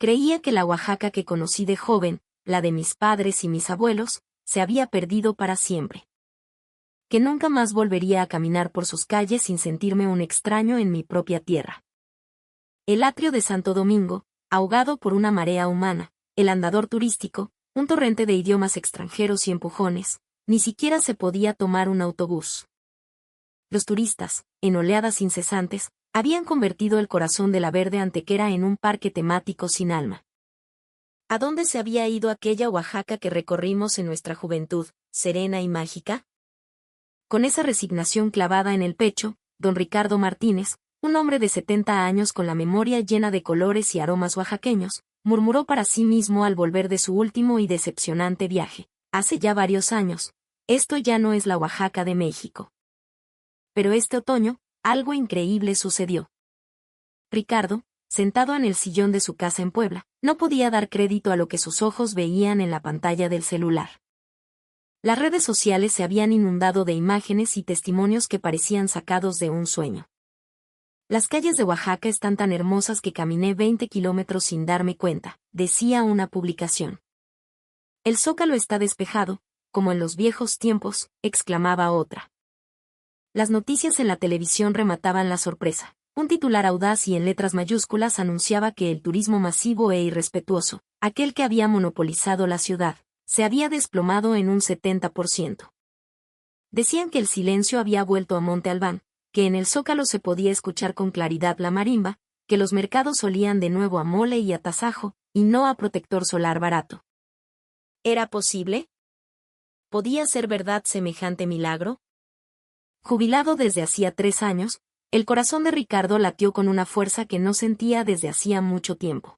Creía que la Oaxaca que conocí de joven, la de mis padres y mis abuelos, se había perdido para siempre. Que nunca más volvería a caminar por sus calles sin sentirme un extraño en mi propia tierra. El atrio de Santo Domingo, ahogado por una marea humana, el andador turístico, un torrente de idiomas extranjeros y empujones, ni siquiera se podía tomar un autobús. Los turistas, en oleadas incesantes, habían convertido el corazón de la verde Antequera en un parque temático sin alma. ¿A dónde se había ido aquella Oaxaca que recorrimos en nuestra juventud, serena y mágica? Con esa resignación clavada en el pecho, don Ricardo Martínez, un hombre de 70 años con la memoria llena de colores y aromas oaxaqueños, murmuró para sí mismo al volver de su último y decepcionante viaje. Hace ya varios años, esto ya no es la Oaxaca de México. Pero este otoño, algo increíble sucedió. Ricardo, sentado en el sillón de su casa en Puebla, no podía dar crédito a lo que sus ojos veían en la pantalla del celular. Las redes sociales se habían inundado de imágenes y testimonios que parecían sacados de un sueño. Las calles de Oaxaca están tan hermosas que caminé 20 kilómetros sin darme cuenta, decía una publicación. El zócalo está despejado, como en los viejos tiempos, exclamaba otra. Las noticias en la televisión remataban la sorpresa. Un titular audaz y en letras mayúsculas anunciaba que el turismo masivo e irrespetuoso, aquel que había monopolizado la ciudad, se había desplomado en un 70%. Decían que el silencio había vuelto a Monte Albán, que en el Zócalo se podía escuchar con claridad la marimba, que los mercados olían de nuevo a mole y a tasajo, y no a protector solar barato. ¿Era posible? ¿Podía ser verdad semejante milagro? Jubilado desde hacía 3 años, el corazón de Ricardo latió con una fuerza que no sentía desde hacía mucho tiempo.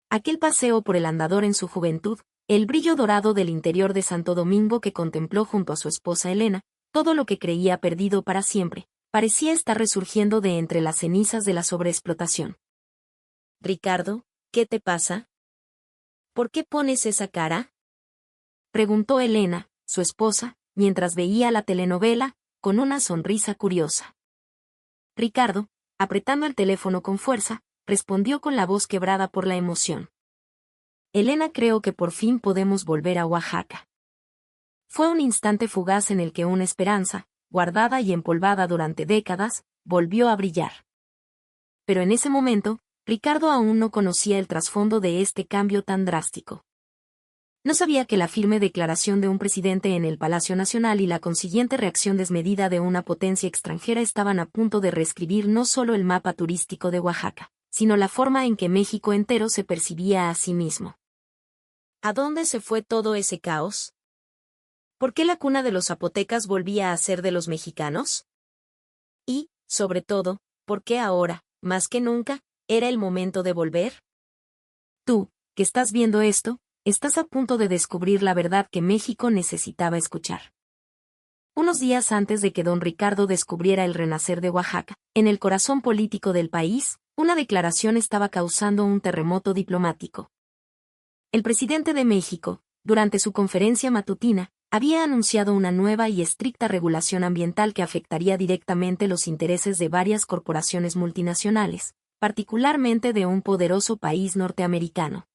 Aquel paseo por el andador en su juventud, el brillo dorado del interior de Santo Domingo que contempló junto a su esposa Elena, todo lo que creía perdido para siempre, parecía estar resurgiendo de entre las cenizas de la sobreexplotación. Ricardo, ¿qué te pasa? ¿Por qué pones esa cara? Preguntó Elena, su esposa, mientras veía la telenovela, con una sonrisa curiosa. Ricardo, apretando el teléfono con fuerza, respondió con la voz quebrada por la emoción. Elena, creo que por fin podemos volver a Oaxaca. Fue un instante fugaz en el que una esperanza, guardada y empolvada durante décadas, volvió a brillar. Pero en ese momento, Ricardo aún no conocía el trasfondo de este cambio tan drástico. No sabía que la firme declaración de un presidente en el Palacio Nacional y la consiguiente reacción desmedida de una potencia extranjera estaban a punto de reescribir no solo el mapa turístico de Oaxaca, sino la forma en que México entero se percibía a sí mismo. ¿A dónde se fue todo ese caos? ¿Por qué la cuna de los zapotecas volvía a ser de los mexicanos? Y, sobre todo, ¿por qué ahora, más que nunca, era el momento de volver? Tú, que estás viendo esto, estás a punto de descubrir la verdad que México necesitaba escuchar. Unos días antes de que don Ricardo descubriera el renacer de Oaxaca, en el corazón político del país, una declaración estaba causando un terremoto diplomático. El presidente de México, durante su conferencia matutina, había anunciado una nueva y estricta regulación ambiental que afectaría directamente los intereses de varias corporaciones multinacionales, particularmente de un poderoso país norteamericano.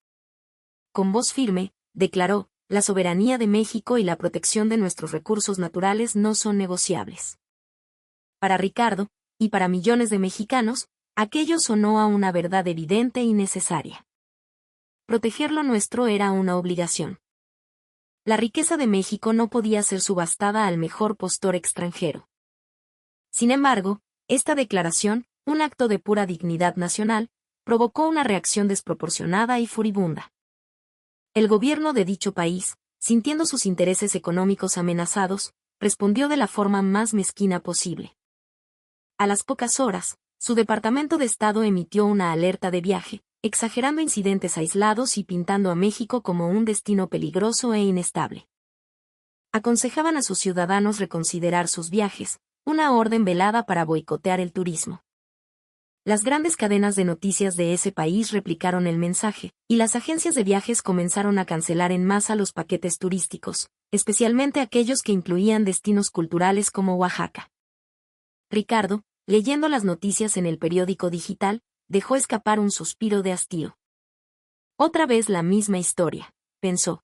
Con voz firme, declaró, la soberanía de México y la protección de nuestros recursos naturales no son negociables. Para Ricardo, y para millones de mexicanos, aquello sonó a una verdad evidente y necesaria. Proteger lo nuestro era una obligación. La riqueza de México no podía ser subastada al mejor postor extranjero. Sin embargo, esta declaración, un acto de pura dignidad nacional, provocó una reacción desproporcionada y furibunda. El gobierno de dicho país, sintiendo sus intereses económicos amenazados, respondió de la forma más mezquina posible. A las pocas horas, su Departamento de Estado emitió una alerta de viaje, exagerando incidentes aislados y pintando a México como un destino peligroso e inestable. Aconsejaban a sus ciudadanos reconsiderar sus viajes, una orden velada para boicotear el turismo. Las grandes cadenas de noticias de ese país replicaron el mensaje, y las agencias de viajes comenzaron a cancelar en masa los paquetes turísticos, especialmente aquellos que incluían destinos culturales como Oaxaca. Ricardo, leyendo las noticias en el periódico digital, dejó escapar un suspiro de hastío. Otra vez la misma historia, pensó.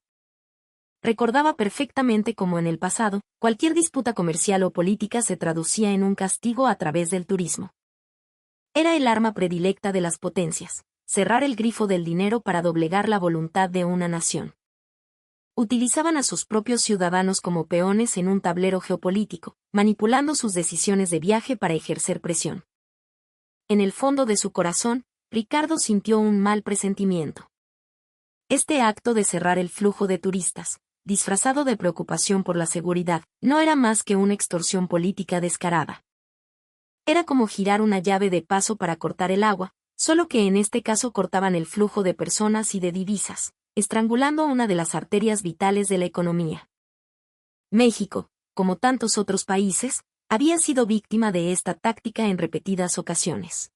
Recordaba perfectamente cómo en el pasado, cualquier disputa comercial o política se traducía en un castigo a través del turismo. Era el arma predilecta de las potencias, cerrar el grifo del dinero para doblegar la voluntad de una nación. Utilizaban a sus propios ciudadanos como peones en un tablero geopolítico, manipulando sus decisiones de viaje para ejercer presión. En el fondo de su corazón, Ricardo sintió un mal presentimiento. Este acto de cerrar el flujo de turistas, disfrazado de preocupación por la seguridad, no era más que una extorsión política descarada. Era como girar una llave de paso para cortar el agua, solo que en este caso cortaban el flujo de personas y de divisas, estrangulando una de las arterias vitales de la economía. México, como tantos otros países, había sido víctima de esta táctica en repetidas ocasiones.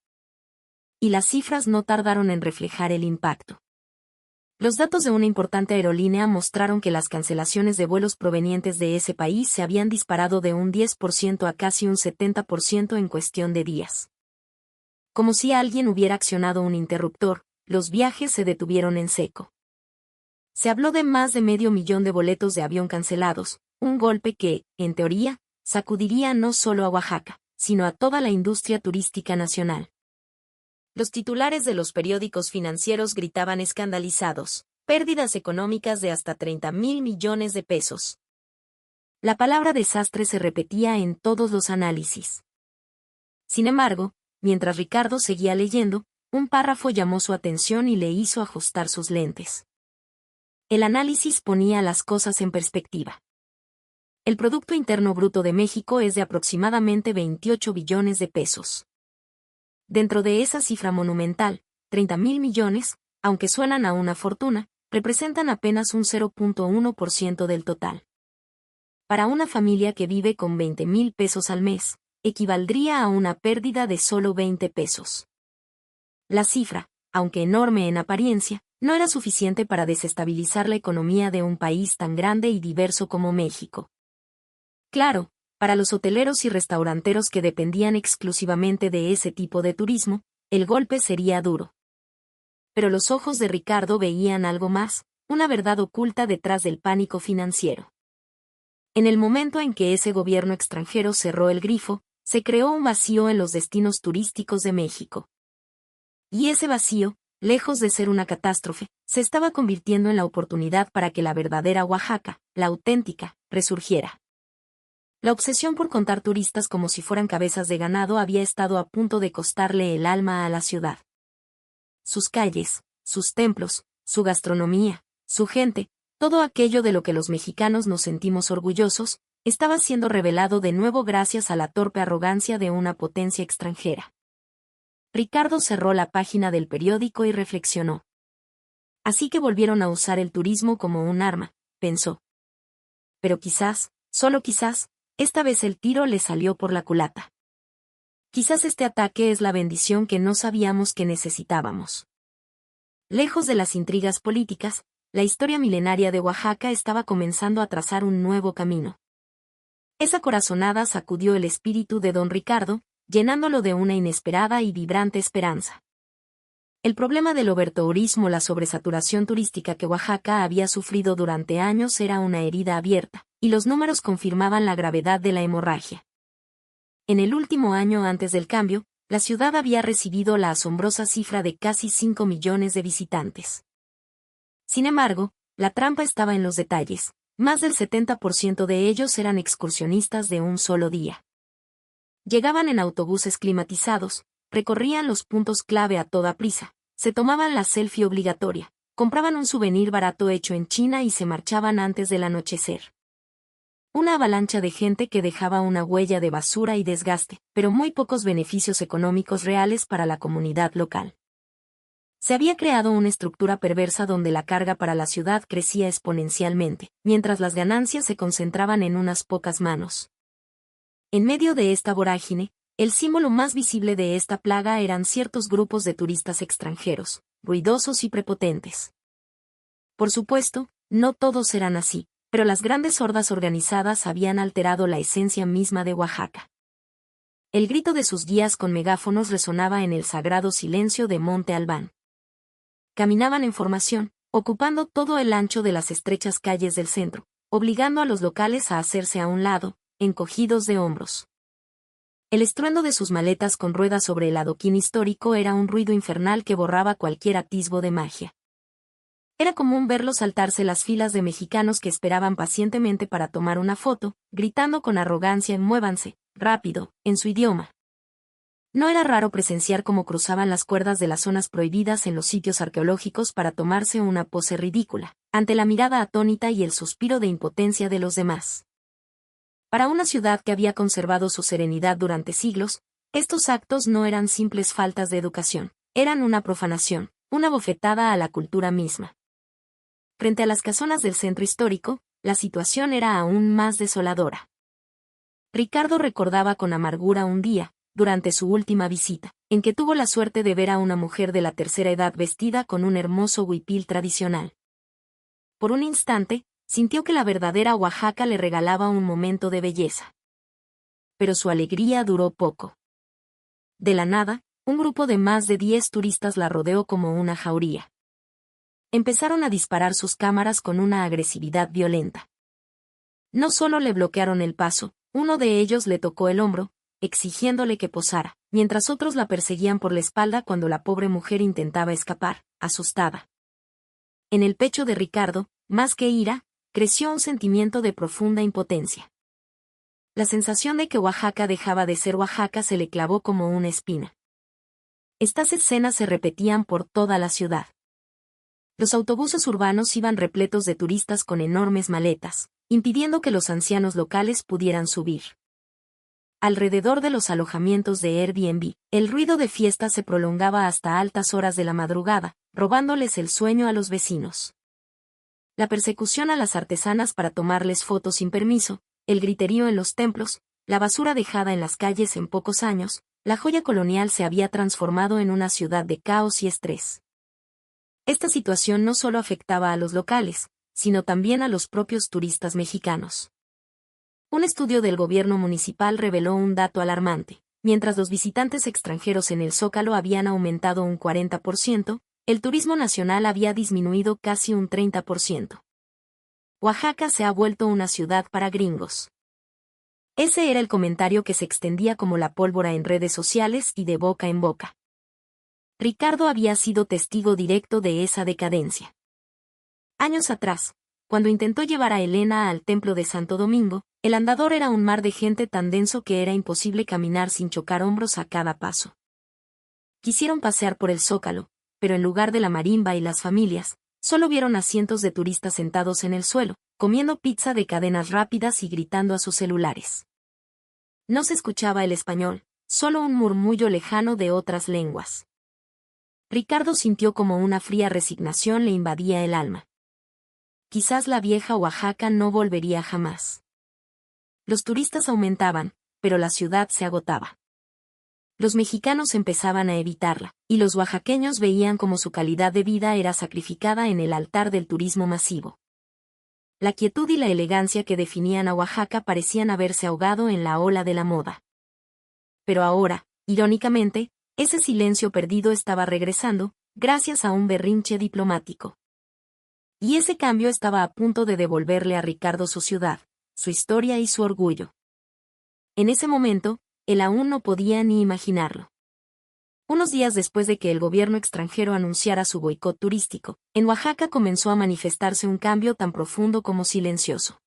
Y las cifras no tardaron en reflejar el impacto. Los datos de una importante aerolínea mostraron que las cancelaciones de vuelos provenientes de ese país se habían disparado de un 10% a casi un 70% en cuestión de días. Como si alguien hubiera accionado un interruptor, los viajes se detuvieron en seco. Se habló de más de 500,000 de boletos de avión cancelados, un golpe que, en teoría, sacudiría no solo a Oaxaca, sino a toda la industria turística nacional. Los titulares de los periódicos financieros gritaban escandalizados, pérdidas económicas de hasta 30,000 millones de pesos. La palabra desastre se repetía en todos los análisis. Sin embargo, mientras Ricardo seguía leyendo, un párrafo llamó su atención y le hizo ajustar sus lentes. El análisis ponía las cosas en perspectiva. El Producto Interno Bruto de México es de aproximadamente 28 billones de pesos. Dentro de esa cifra monumental, 30,000 millones, aunque suenan a una fortuna, representan apenas un 0.1% del total. Para una familia que vive con 20,000 pesos al mes, equivaldría a una pérdida de solo 20 pesos. La cifra, aunque enorme en apariencia, no era suficiente para desestabilizar la economía de un país tan grande y diverso como México. Claro, para los hoteleros y restauranteros que dependían exclusivamente de ese tipo de turismo, el golpe sería duro. Pero los ojos de Ricardo veían algo más, una verdad oculta detrás del pánico financiero. En el momento en que ese gobierno extranjero cerró el grifo, se creó un vacío en los destinos turísticos de México. Y ese vacío, lejos de ser una catástrofe, se estaba convirtiendo en la oportunidad para que la verdadera Oaxaca, la auténtica, resurgiera. La obsesión por contar turistas como si fueran cabezas de ganado había estado a punto de costarle el alma a la ciudad. Sus calles, sus templos, su gastronomía, su gente, todo aquello de lo que los mexicanos nos sentimos orgullosos, estaba siendo revelado de nuevo gracias a la torpe arrogancia de una potencia extranjera. Ricardo cerró la página del periódico y reflexionó. Así que volvieron a usar el turismo como un arma, pensó. Pero quizás, solo quizás, esta vez el tiro le salió por la culata. Quizás este ataque es la bendición que no sabíamos que necesitábamos. Lejos de las intrigas políticas, la historia milenaria de Oaxaca estaba comenzando a trazar un nuevo camino. Esa corazonada sacudió el espíritu de don Ricardo, llenándolo de una inesperada y vibrante esperanza. El problema del overtourismo, la sobresaturación turística que Oaxaca había sufrido durante años era una herida abierta, y los números confirmaban la gravedad de la hemorragia. En el último año antes del cambio, la ciudad había recibido la asombrosa cifra de casi 5 millones de visitantes. Sin embargo, la trampa estaba en los detalles. Más del 70% de ellos eran excursionistas de un solo día. Llegaban en autobuses climatizados, recorrían los puntos clave a toda prisa, se tomaban la selfie obligatoria, compraban un souvenir barato hecho en China y se marchaban antes del anochecer. Una avalancha de gente que dejaba una huella de basura y desgaste, pero muy pocos beneficios económicos reales para la comunidad local. Se había creado una estructura perversa donde la carga para la ciudad crecía exponencialmente, mientras las ganancias se concentraban en unas pocas manos. En medio de esta vorágine, el símbolo más visible de esta plaga eran ciertos grupos de turistas extranjeros, ruidosos y prepotentes. Por supuesto, no todos eran así, pero las grandes hordas organizadas habían alterado la esencia misma de Oaxaca. El grito de sus guías con megáfonos resonaba en el sagrado silencio de Monte Albán. caminaban en formación, ocupando todo el ancho de las estrechas calles del centro, obligando a los locales a hacerse a un lado, encogidos de hombros. El estruendo de sus maletas con ruedas sobre el adoquín histórico era un ruido infernal que borraba cualquier atisbo de magia. Era común verlos saltarse las filas de mexicanos que esperaban pacientemente para tomar una foto, gritando con arrogancia «muévanse, rápido», en su idioma. No era raro presenciar cómo cruzaban las cuerdas de las zonas prohibidas en los sitios arqueológicos para tomarse una pose ridícula, ante la mirada atónita y el suspiro de impotencia de los demás. Para una ciudad que había conservado su serenidad durante siglos, estos actos no eran simples faltas de educación, eran una profanación, una bofetada a la cultura misma. Frente a las casonas del centro histórico, la situación era aún más desoladora. Ricardo recordaba con amargura un día, durante su última visita, en que tuvo la suerte de ver a una mujer de la tercera edad vestida con un hermoso huipil tradicional. Por un instante, sintió que la verdadera Oaxaca le regalaba un momento de belleza. Pero su alegría duró poco. De la nada, un grupo de más de 10 turistas la rodeó como una jauría. Empezaron a disparar sus cámaras con una agresividad violenta. No solo le bloquearon el paso, uno de ellos le tocó el hombro, exigiéndole que posara, mientras otros la perseguían por la espalda cuando la pobre mujer intentaba escapar, asustada. En el pecho de Ricardo, más que ira, creció un sentimiento de profunda impotencia. La sensación de que Oaxaca dejaba de ser Oaxaca se le clavó como una espina. Estas escenas se repetían por toda la ciudad. Los autobuses urbanos iban repletos de turistas con enormes maletas, impidiendo que los ancianos locales pudieran subir. Alrededor de los alojamientos de Airbnb, el ruido de fiesta se prolongaba hasta altas horas de la madrugada, robándoles el sueño a los vecinos. La persecución a las artesanas para tomarles fotos sin permiso, el griterío en los templos, la basura dejada en las calles en pocos años, la joya colonial se había transformado en una ciudad de caos y estrés. Esta situación no solo afectaba a los locales, sino también a los propios turistas mexicanos. Un estudio del gobierno municipal reveló un dato alarmante. Mientras los visitantes extranjeros en el Zócalo habían aumentado un 40%, el turismo nacional había disminuido casi un 30%. Oaxaca se ha vuelto una ciudad para gringos. Ese era el comentario que se extendía como la pólvora en redes sociales y de boca en boca. Ricardo había sido testigo directo de esa decadencia. Años atrás, cuando intentó llevar a Elena al templo de Santo Domingo, el andador era un mar de gente tan denso que era imposible caminar sin chocar hombros a cada paso. Quisieron pasear por el Zócalo, pero en lugar de la marimba y las familias, solo vieron a cientos de turistas sentados en el suelo, comiendo pizza de cadenas rápidas y gritando a sus celulares. No se escuchaba el español, solo un murmullo lejano de otras lenguas. Ricardo sintió como una fría resignación le invadía el alma. Quizás la vieja Oaxaca no volvería jamás. Los turistas aumentaban, pero la ciudad se agotaba. Los mexicanos empezaban a evitarla, y los oaxaqueños veían como su calidad de vida era sacrificada en el altar del turismo masivo. La quietud y la elegancia que definían a Oaxaca parecían haberse ahogado en la ola de la moda. Pero ahora, irónicamente, ese silencio perdido estaba regresando, gracias a un berrinche diplomático. Y ese cambio estaba a punto de devolverle a Ricardo su ciudad, su historia y su orgullo. En ese momento, él aún no podía ni imaginarlo. Unos días después de que el gobierno extranjero anunciara su boicot turístico, en Oaxaca comenzó a manifestarse un cambio tan profundo como silencioso.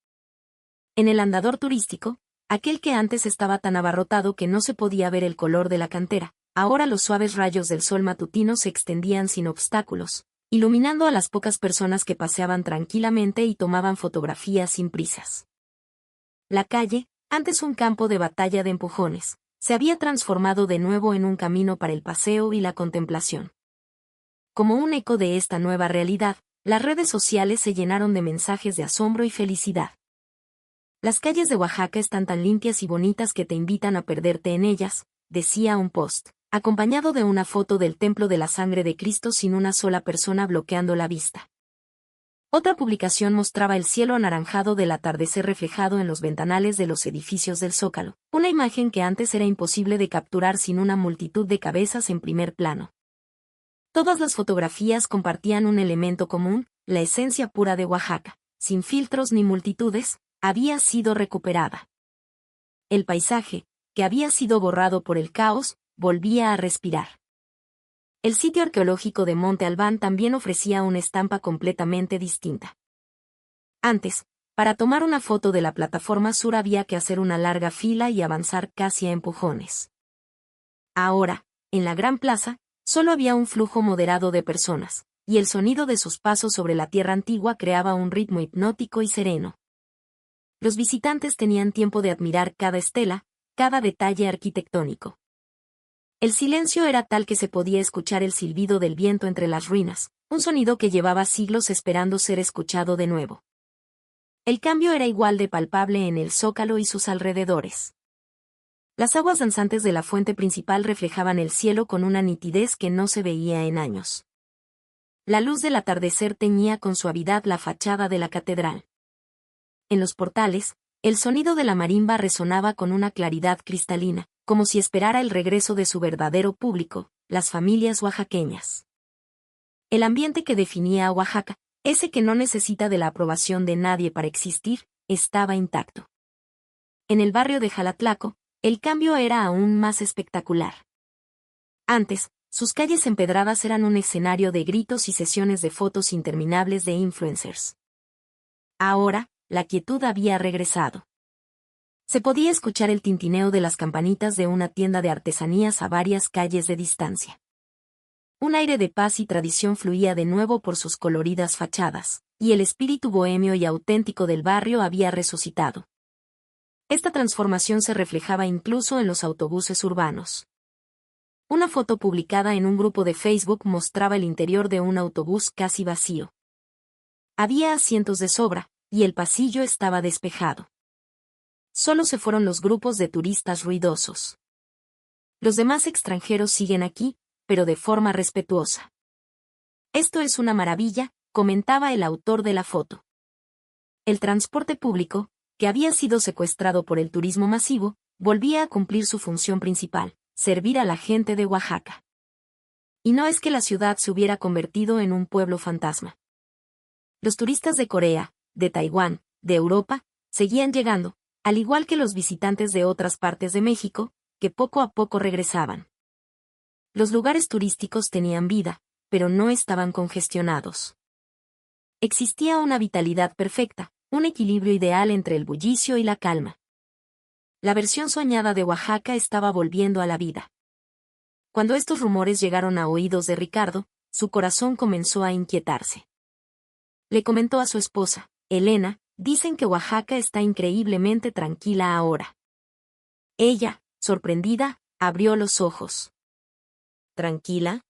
En el andador turístico, aquel que antes estaba tan abarrotado que no se podía ver el color de la cantera, ahora los suaves rayos del sol matutino se extendían sin obstáculos, iluminando a las pocas personas que paseaban tranquilamente y tomaban fotografías sin prisas. La calle, antes un campo de batalla de empujones, se había transformado de nuevo en un camino para el paseo y la contemplación. Como un eco de esta nueva realidad, las redes sociales se llenaron de mensajes de asombro y felicidad. Las calles de Oaxaca están tan limpias y bonitas que te invitan a perderte en ellas, decía un post, acompañado de una foto del Templo de la Sangre de Cristo sin una sola persona bloqueando la vista. Otra publicación mostraba el cielo anaranjado del atardecer reflejado en los ventanales de los edificios del Zócalo, una imagen que antes era imposible de capturar sin una multitud de cabezas en primer plano. Todas las fotografías compartían un elemento común, la esencia pura de Oaxaca, sin filtros ni multitudes, había sido recuperada. El paisaje, que había sido borrado por el caos, volvía a respirar. El sitio arqueológico de Monte Albán también ofrecía una estampa completamente distinta. Antes, para tomar una foto de la plataforma sur había que hacer una larga fila y avanzar casi a empujones. Ahora, en la gran plaza, solo había un flujo moderado de personas, y el sonido de sus pasos sobre la tierra antigua creaba un ritmo hipnótico y sereno. Los visitantes tenían tiempo de admirar cada estela, cada detalle arquitectónico. El silencio era tal que se podía escuchar el silbido del viento entre las ruinas, un sonido que llevaba siglos esperando ser escuchado de nuevo. El cambio era igual de palpable en el Zócalo y sus alrededores. Las aguas danzantes de la fuente principal reflejaban el cielo con una nitidez que no se veía en años. La luz del atardecer teñía con suavidad la fachada de la catedral. En los portales, el sonido de la marimba resonaba con una claridad cristalina, como si esperara el regreso de su verdadero público, las familias oaxaqueñas. El ambiente que definía a Oaxaca, ese que no necesita de la aprobación de nadie para existir, estaba intacto. En el barrio de Jalatlaco, el cambio era aún más espectacular. Antes, sus calles empedradas eran un escenario de gritos y sesiones de fotos interminables de influencers. Ahora, la quietud había regresado. Se podía escuchar el tintineo de las campanitas de una tienda de artesanías a varias calles de distancia. Un aire de paz y tradición fluía de nuevo por sus coloridas fachadas, y el espíritu bohemio y auténtico del barrio había resucitado. Esta transformación se reflejaba incluso en los autobuses urbanos. Una foto publicada en un grupo de Facebook mostraba el interior de un autobús casi vacío. Había asientos de sobra, y el pasillo estaba despejado. Solo se fueron los grupos de turistas ruidosos. Los demás extranjeros siguen aquí, pero de forma respetuosa. Esto es una maravilla, comentaba el autor de la foto. El transporte público, que había sido secuestrado por el turismo masivo, volvía a cumplir su función principal, servir a la gente de Oaxaca. Y no es que la ciudad se hubiera convertido en un pueblo fantasma. Los turistas de Corea, de Taiwán, de Europa, seguían llegando, al igual que los visitantes de otras partes de México, que poco a poco regresaban. Los lugares turísticos tenían vida, pero no estaban congestionados. Existía una vitalidad perfecta, un equilibrio ideal entre el bullicio y la calma. La versión soñada de Oaxaca estaba volviendo a la vida. Cuando estos rumores llegaron a oídos de Ricardo, su corazón comenzó a inquietarse. Le comentó a su esposa, Elena, dicen que Oaxaca está increíblemente tranquila ahora. Ella, sorprendida, abrió los ojos. ¿Tranquila?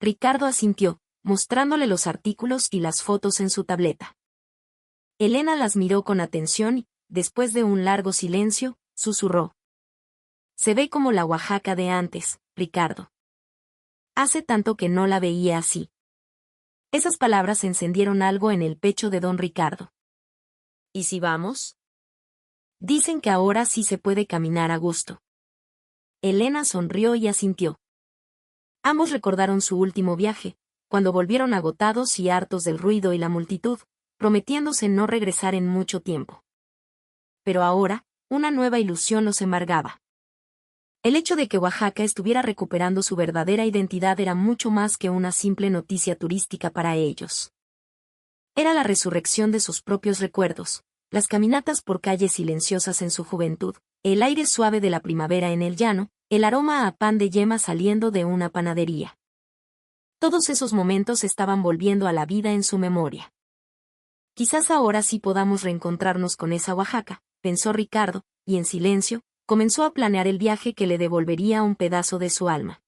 Ricardo asintió, mostrándole los artículos y las fotos en su tableta. Elena las miró con atención y, después de un largo silencio, susurró. Se ve como la Oaxaca de antes, Ricardo. Hace tanto que no la veía así. Esas palabras encendieron algo en el pecho de don Ricardo. ¿Y si vamos? Dicen que ahora sí se puede caminar a gusto. Elena sonrió y asintió. Ambos recordaron su último viaje, cuando volvieron agotados y hartos del ruido y la multitud, prometiéndose no regresar en mucho tiempo. Pero ahora, una nueva ilusión los embargaba. El hecho de que Oaxaca estuviera recuperando su verdadera identidad era mucho más que una simple noticia turística para ellos. Era la resurrección de sus propios recuerdos, las caminatas por calles silenciosas en su juventud, el aire suave de la primavera en el llano, el aroma a pan de yema saliendo de una panadería. Todos esos momentos estaban volviendo a la vida en su memoria. Quizás ahora sí podamos reencontrarnos con esa Oaxaca, pensó Ricardo, y en silencio, comenzó a planear el viaje que le devolvería un pedazo de su alma.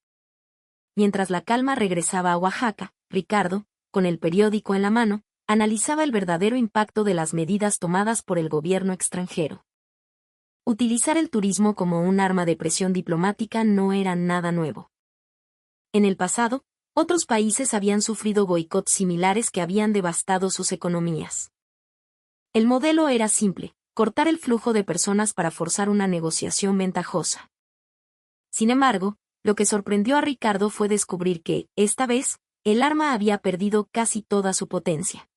Mientras la calma regresaba a Oaxaca, Ricardo, con el periódico en la mano, analizaba el verdadero impacto de las medidas tomadas por el gobierno extranjero. Utilizar el turismo como un arma de presión diplomática no era nada nuevo. En el pasado, otros países habían sufrido boicots similares que habían devastado sus economías. El modelo era simple, cortar el flujo de personas para forzar una negociación ventajosa. Sin embargo, Lo que sorprendió a Ricardo fue descubrir que, esta vez, el arma había perdido casi toda su potencia.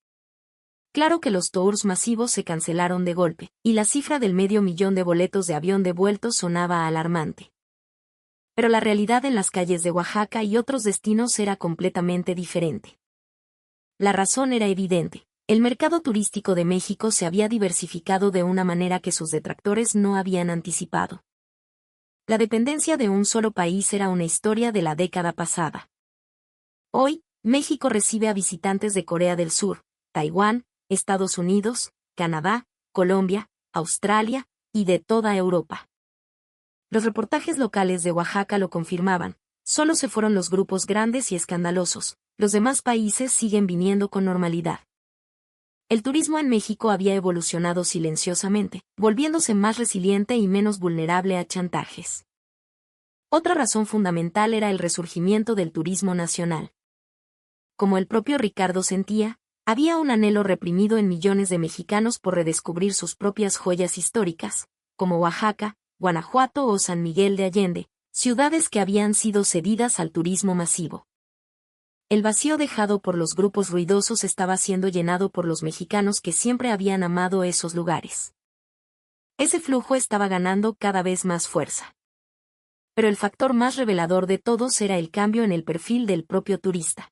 Claro que los tours masivos se cancelaron de golpe, y la cifra del 500.000 de boletos de avión devueltos sonaba alarmante. Pero la realidad en las calles de Oaxaca y otros destinos era completamente diferente. La razón era evidente. El mercado turístico de México se había diversificado de una manera que sus detractores no habían anticipado. La dependencia de un solo país era una historia de la década pasada. Hoy, México recibe a visitantes de Corea del Sur, Taiwán, Estados Unidos, Canadá, Colombia, Australia, y de toda Europa. Los reportajes locales de Oaxaca lo confirmaban, solo se fueron los grupos grandes y escandalosos, los demás países siguen viniendo con normalidad. El turismo en México había evolucionado silenciosamente, volviéndose más resiliente y menos vulnerable a chantajes. Otra razón fundamental era el resurgimiento del turismo nacional. Como el propio Ricardo sentía, había un anhelo reprimido en millones de mexicanos por redescubrir sus propias joyas históricas, como Oaxaca, Guanajuato o San Miguel de Allende, ciudades que habían sido cedidas al turismo masivo. El vacío dejado por los grupos ruidosos estaba siendo llenado por los mexicanos que siempre habían amado esos lugares. Ese flujo estaba ganando cada vez más fuerza. Pero el factor más revelador de todos era el cambio en el perfil del propio turista.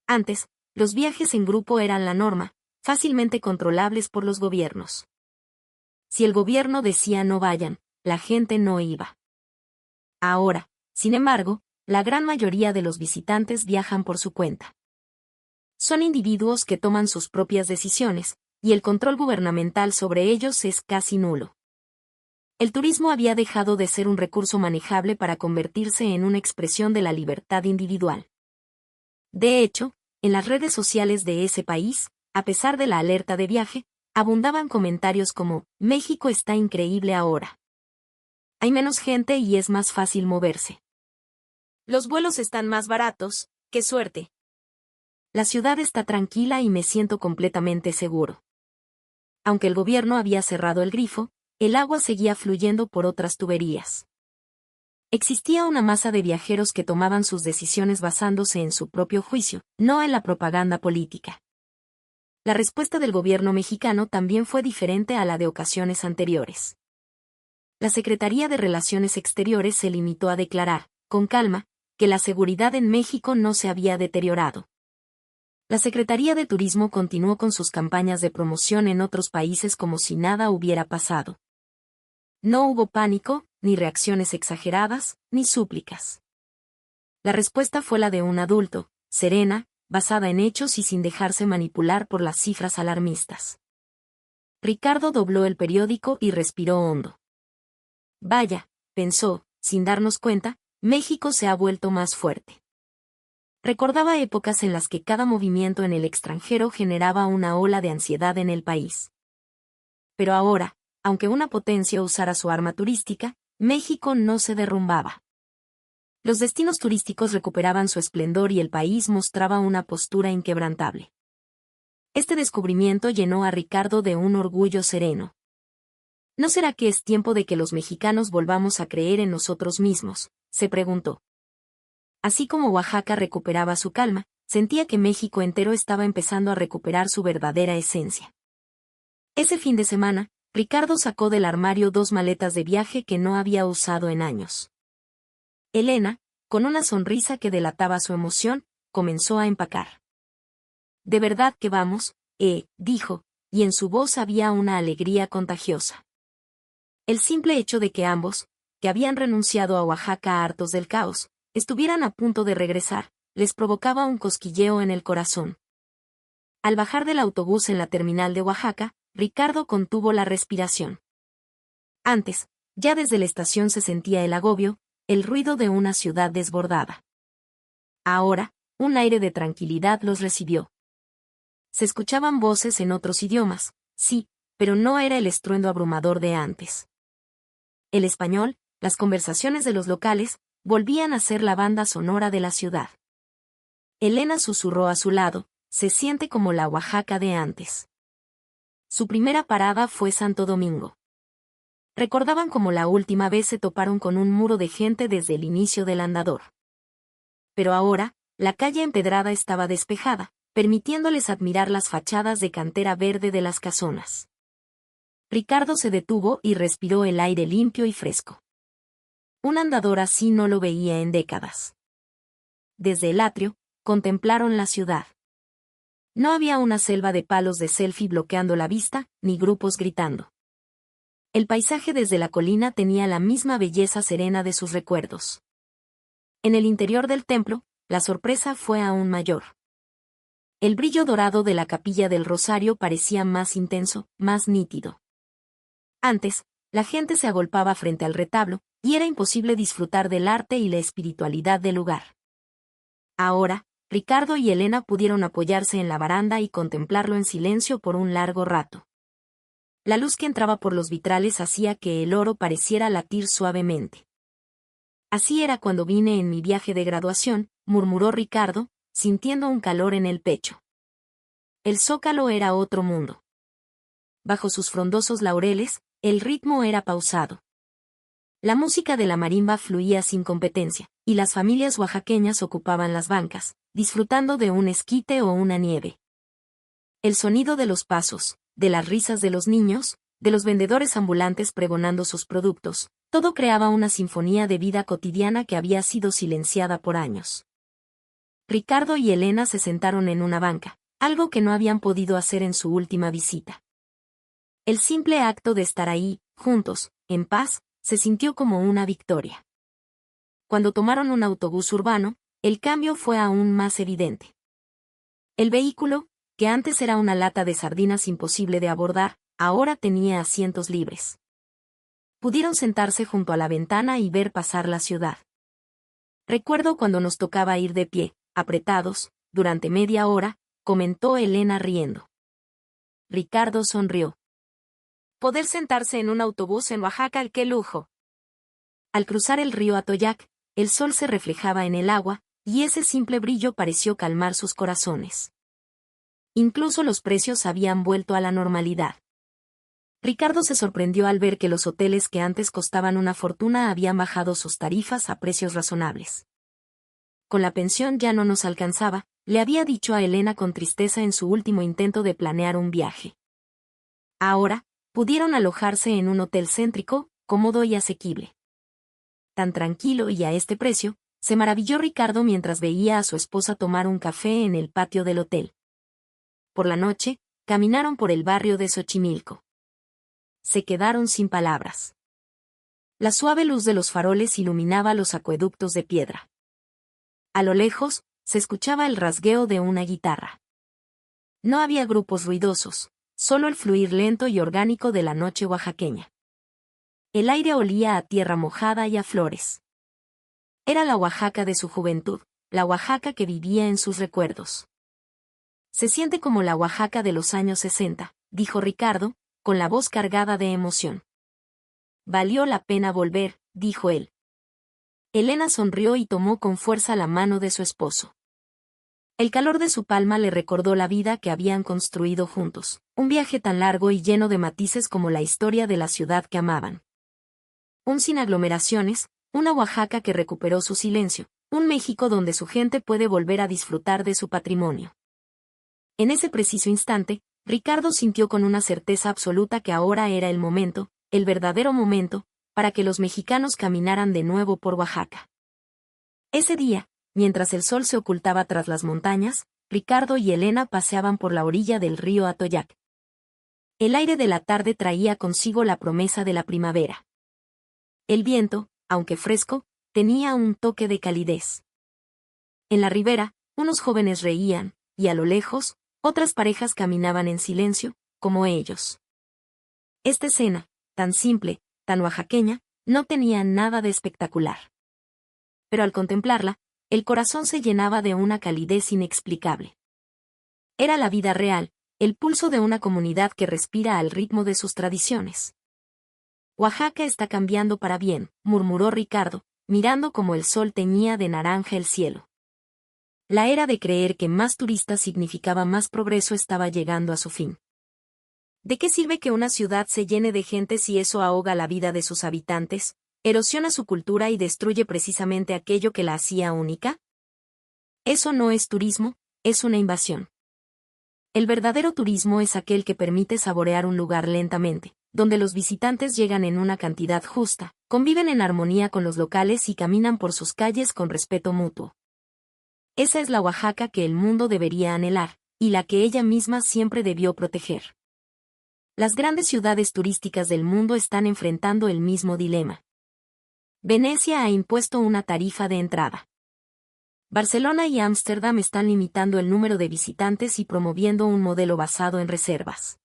Antes, los viajes en grupo eran la norma, fácilmente controlables por los gobiernos. Si el gobierno decía no vayan, la gente no iba. Ahora, sin embargo, la gran mayoría de los visitantes viajan por su cuenta. Son individuos que toman sus propias decisiones, y el control gubernamental sobre ellos es casi nulo. El turismo había dejado de ser un recurso manejable para convertirse en una expresión de la libertad individual. De hecho, en las redes sociales de ese país, a pesar de la alerta de viaje, abundaban comentarios como, México está increíble ahora. Hay menos gente y es más fácil moverse. Los vuelos están más baratos, ¡qué suerte! La ciudad está tranquila y me siento completamente seguro. Aunque el gobierno había cerrado el grifo, el agua seguía fluyendo por otras tuberías. Existía una masa de viajeros que tomaban sus decisiones basándose en su propio juicio, no en la propaganda política. La respuesta del gobierno mexicano también fue diferente a la de ocasiones anteriores. La Secretaría de Relaciones Exteriores se limitó a declarar, con calma, que la seguridad en México no se había deteriorado. La Secretaría de Turismo continuó con sus campañas de promoción en otros países como si nada hubiera pasado. No hubo pánico, ni reacciones exageradas, ni súplicas. La respuesta fue la de un adulto, serena, basada en hechos y sin dejarse manipular por las cifras alarmistas. Ricardo dobló el periódico y respiró hondo. Vaya, pensó, sin darnos cuenta, México se ha vuelto más fuerte. Recordaba épocas en las que cada movimiento en el extranjero generaba una ola de ansiedad en el país. Pero ahora, aunque una potencia usara su arma turística, México no se derrumbaba. Los destinos turísticos recuperaban su esplendor y el país mostraba una postura inquebrantable. Este descubrimiento llenó a Ricardo de un orgullo sereno. ¿No será que es tiempo de que los mexicanos volvamos a creer en nosotros mismos?, se preguntó. Así como Oaxaca recuperaba su calma, sentía que México entero estaba empezando a recuperar su verdadera esencia. Ese fin de semana, Ricardo sacó del armario 2 maletas de viaje que no había usado en años. Elena, con una sonrisa que delataba su emoción, comenzó a empacar. «¿De verdad que vamos?», dijo, y en su voz había una alegría contagiosa. El simple hecho de que ambos, que habían renunciado a Oaxaca hartos del caos, estuvieran a punto de regresar, les provocaba un cosquilleo en el corazón. Al bajar del autobús en la terminal de Oaxaca, Ricardo contuvo la respiración. Antes, ya desde la estación se sentía el agobio, el ruido de una ciudad desbordada. Ahora, un aire de tranquilidad los recibió. Se escuchaban voces en otros idiomas, sí, pero no era el estruendo abrumador de antes. El español, las conversaciones de los locales, volvían a ser la banda sonora de la ciudad. Elena susurró a su lado, se siente como la Oaxaca de antes. Su primera parada fue Santo Domingo. Recordaban como la última vez se toparon con un muro de gente desde el inicio del andador. Pero ahora, la calle empedrada estaba despejada, permitiéndoles admirar las fachadas de cantera verde de las casonas. Ricardo se detuvo y respiró el aire limpio y fresco. Un andador así no lo veía en décadas. Desde el atrio, contemplaron la ciudad. No había una selva de palos de selfie bloqueando la vista, ni grupos gritando. El paisaje desde la colina tenía la misma belleza serena de sus recuerdos. En el interior del templo, la sorpresa fue aún mayor. El brillo dorado de la capilla del Rosario parecía más intenso, más nítido. Antes, la gente se agolpaba frente al retablo, y era imposible disfrutar del arte y la espiritualidad del lugar. Ahora, Ricardo y Elena pudieron apoyarse en la baranda y contemplarlo en silencio por un largo rato. La luz que entraba por los vitrales hacía que el oro pareciera latir suavemente. Así era cuando vine en mi viaje de graduación, murmuró Ricardo, sintiendo un calor en el pecho. El zócalo era otro mundo. Bajo sus frondosos laureles, el ritmo era pausado. La música de la marimba fluía sin competencia, y las familias oaxaqueñas ocupaban las bancas, disfrutando de un esquite o una nieve. El sonido de los pasos, de las risas de los niños, de los vendedores ambulantes pregonando sus productos, todo creaba una sinfonía de vida cotidiana que había sido silenciada por años. Ricardo y Elena se sentaron en una banca, algo que no habían podido hacer en su última visita. El simple acto de estar ahí, juntos, en paz, se sintió como una victoria. Cuando tomaron un autobús urbano, el cambio fue aún más evidente. El vehículo, que antes era una lata de sardinas imposible de abordar, ahora tenía asientos libres. Pudieron sentarse junto a la ventana y ver pasar la ciudad. Recuerdo cuando nos tocaba ir de pie, apretados, durante media hora, comentó Elena riendo. Ricardo sonrió. Poder sentarse en un autobús en Oaxaca, ¡qué lujo! Al cruzar el río Atoyac, el sol se reflejaba en el agua, y ese simple brillo pareció calmar sus corazones. Incluso los precios habían vuelto a la normalidad. Ricardo se sorprendió al ver que los hoteles que antes costaban una fortuna habían bajado sus tarifas a precios razonables. Con la pensión ya no nos alcanzaba, le había dicho a Elena con tristeza en su último intento de planear un viaje. Ahora, pudieron alojarse en un hotel céntrico, cómodo y asequible. Tan tranquilo y a este precio, se maravilló Ricardo mientras veía a su esposa tomar un café en el patio del hotel. Por la noche, caminaron por el barrio de Xochimilco. Se quedaron sin palabras. La suave luz de los faroles iluminaba los acueductos de piedra. A lo lejos, se escuchaba el rasgueo de una guitarra. No había grupos ruidosos, solo el fluir lento y orgánico de la noche oaxaqueña. El aire olía a tierra mojada y a flores. Era la Oaxaca de su juventud, la Oaxaca que vivía en sus recuerdos. Se siente como la Oaxaca de los años 60, dijo Ricardo, con la voz cargada de emoción. Valió la pena volver, dijo él. Elena sonrió y tomó con fuerza la mano de su esposo. El calor de su palma le recordó la vida que habían construido juntos, un viaje tan largo y lleno de matices como la historia de la ciudad que amaban. Un sin aglomeraciones, una Oaxaca que recuperó su silencio, un México donde su gente puede volver a disfrutar de su patrimonio. En ese preciso instante, Ricardo sintió con una certeza absoluta que ahora era el momento, el verdadero momento, para que los mexicanos caminaran de nuevo por Oaxaca. Ese día, mientras el sol se ocultaba tras las montañas, Ricardo y Elena paseaban por la orilla del río Atoyac. El aire de la tarde traía consigo la promesa de la primavera. El viento, aunque fresco, tenía un toque de calidez. En la ribera, unos jóvenes reían, y a lo lejos, otras parejas caminaban en silencio, como ellos. Esta escena, tan simple, tan oaxaqueña, no tenía nada de espectacular. Pero al contemplarla, el corazón se llenaba de una calidez inexplicable. Era la vida real, el pulso de una comunidad que respira al ritmo de sus tradiciones. Oaxaca está cambiando para bien, murmuró Ricardo, mirando como el sol teñía de naranja el cielo. La era de creer que más turistas significaba más progreso estaba llegando a su fin. ¿De qué sirve que una ciudad se llene de gente si eso ahoga la vida de sus habitantes, erosiona su cultura y destruye precisamente aquello que la hacía única? Eso no es turismo, es una invasión. El verdadero turismo es aquel que permite saborear un lugar lentamente, donde los visitantes llegan en una cantidad justa, conviven en armonía con los locales y caminan por sus calles con respeto mutuo. Esa es la Oaxaca que el mundo debería anhelar, y la que ella misma siempre debió proteger. Las grandes ciudades turísticas del mundo están enfrentando el mismo dilema. Venecia ha impuesto una tarifa de entrada. Barcelona y Ámsterdam están limitando el número de visitantes y promoviendo un modelo basado en reservas.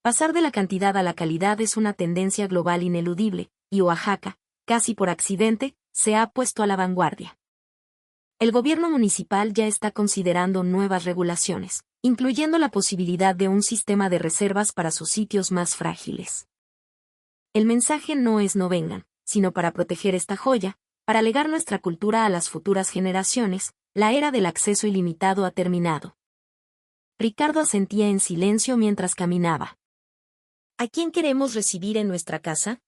Pasar de la cantidad a la calidad es una tendencia global ineludible, y Oaxaca, casi por accidente, se ha puesto a la vanguardia. El gobierno municipal ya está considerando nuevas regulaciones, incluyendo la posibilidad de un sistema de reservas para sus sitios más frágiles. El mensaje no es no vengan, sino para proteger esta joya, para legar nuestra cultura a las futuras generaciones. La era del acceso ilimitado ha terminado. Ricardo asentía en silencio mientras caminaba. ¿A quién queremos recibir en nuestra casa?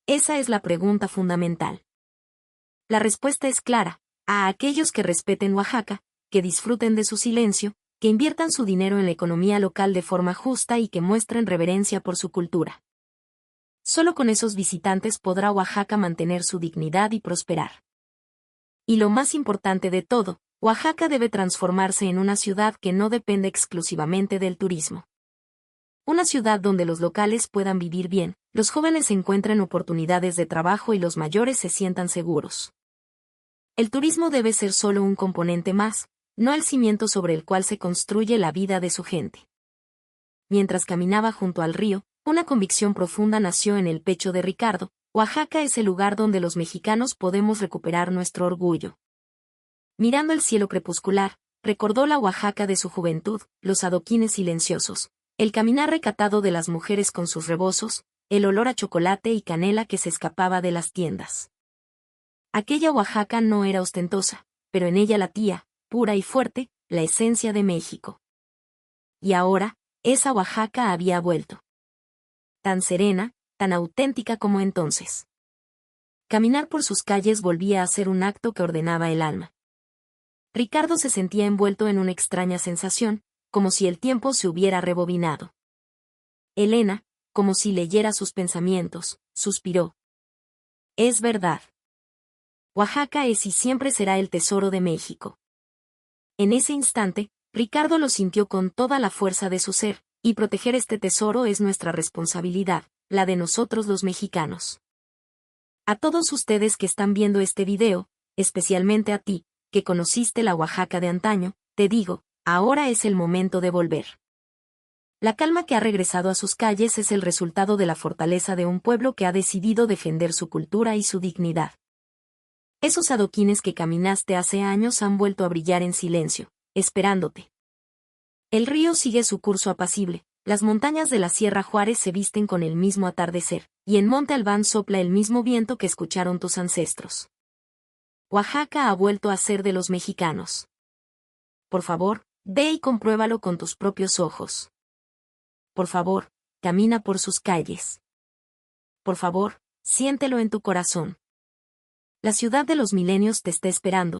Esa es la pregunta fundamental. La respuesta es clara: a aquellos que respeten Oaxaca, que disfruten de su silencio, que inviertan su dinero en la economía local de forma justa y que muestren reverencia por su cultura. Solo con esos visitantes podrá Oaxaca mantener su dignidad y prosperar. Y lo más importante de todo, Oaxaca debe transformarse en una ciudad que no depende exclusivamente del turismo. Una ciudad donde los locales puedan vivir bien, los jóvenes encuentren oportunidades de trabajo y los mayores se sientan seguros. El turismo debe ser solo un componente más, no el cimiento sobre el cual se construye la vida de su gente. Mientras caminaba junto al río, una convicción profunda nació en el pecho de Ricardo: Oaxaca es el lugar donde los mexicanos podemos recuperar nuestro orgullo. Mirando el cielo crepuscular, recordó la Oaxaca de su juventud, los adoquines silenciosos, el caminar recatado de las mujeres con sus rebozos, el olor a chocolate y canela que se escapaba de las tiendas. Aquella Oaxaca no era ostentosa, pero en ella latía, pura y fuerte, la esencia de México. Y ahora, esa Oaxaca había vuelto. Tan serena, tan auténtica como entonces. Caminar por sus calles volvía a ser un acto que ordenaba el alma. Ricardo se sentía envuelto en una extraña sensación, como si el tiempo se hubiera rebobinado. Elena, como si leyera sus pensamientos, suspiró. Es verdad. Oaxaca es y siempre será el tesoro de México. En ese instante, Ricardo lo sintió con toda la fuerza de su ser, y proteger este tesoro es nuestra responsabilidad, la de nosotros los mexicanos. A todos ustedes que están viendo este video, especialmente a ti, que conociste la Oaxaca de antaño, te digo, ahora es el momento de volver. La calma que ha regresado a sus calles es el resultado de la fortaleza de un pueblo que ha decidido defender su cultura y su dignidad. Esos adoquines que caminaste hace años han vuelto a brillar en silencio, esperándote. El río sigue su curso apacible, las montañas de la Sierra Juárez se visten con el mismo atardecer, y en Monte Albán sopla el mismo viento que escucharon tus ancestros. Oaxaca ha vuelto a ser de los mexicanos. Por favor, ve y compruébalo con tus propios ojos. Por favor, camina por sus calles. Por favor, siéntelo en tu corazón. La ciudad de los milenios te está esperando,